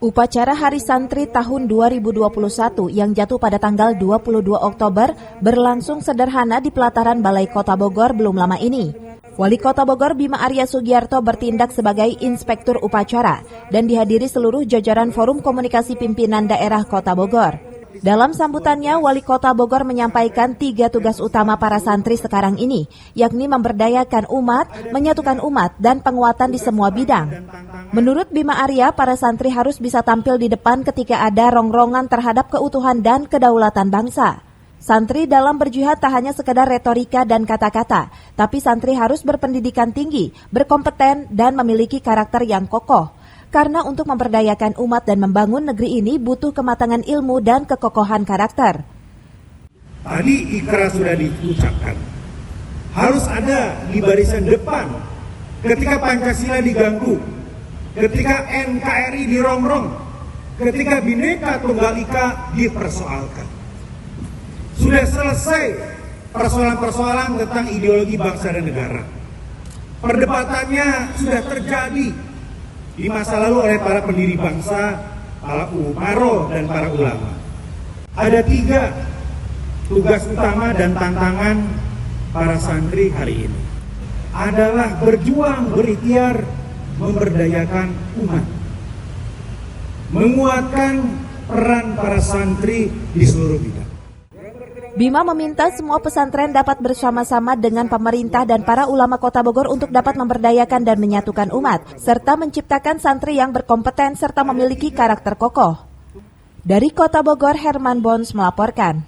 Upacara Hari Santri tahun 2021 yang jatuh pada tanggal 22 Oktober berlangsung sederhana di pelataran Balai Kota Bogor belum lama ini. Wali Kota Bogor Bima Arya Sugiarto bertindak sebagai inspektur upacara dan dihadiri seluruh jajaran Forum Komunikasi Pimpinan Daerah Kota Bogor. Dalam sambutannya, Wali Kota Bogor menyampaikan 3 tugas utama para santri sekarang ini, yakni memberdayakan umat, menyatukan umat, dan penguatan di semua bidang. Menurut Bima Arya, para santri harus bisa tampil di depan ketika ada rongrongan terhadap keutuhan dan kedaulatan bangsa. Santri dalam berjihad tak hanya sekedar retorika dan kata-kata, tapi santri harus berpendidikan tinggi, berkompeten, dan memiliki karakter yang kokoh. Karena untuk memberdayakan umat dan membangun negeri ini butuh kematangan ilmu dan kekokohan karakter. Tadi ikrar sudah diucapkan. Harus ada di barisan depan ketika Pancasila diganggu, ketika NKRI dirongrong, ketika Bhinneka Tunggal Ika dipersoalkan. Sudah selesai persoalan-persoalan tentang ideologi bangsa dan negara. Perdebatannya sudah terjadi di masa lalu oleh para pendiri bangsa, para umaro dan para ulama. Ada 3 tugas utama dan tantangan para santri hari ini. Adalah berjuang, berikhtiar, memberdayakan umat. Menguatkan peran para santri di seluruh bidang. Bima meminta semua pesantren dapat bersama-sama dengan pemerintah dan para ulama Kota Bogor untuk dapat memberdayakan dan menyatukan umat, serta menciptakan santri yang berkompeten serta memiliki karakter kokoh. Dari Kota Bogor, Herman Bons melaporkan.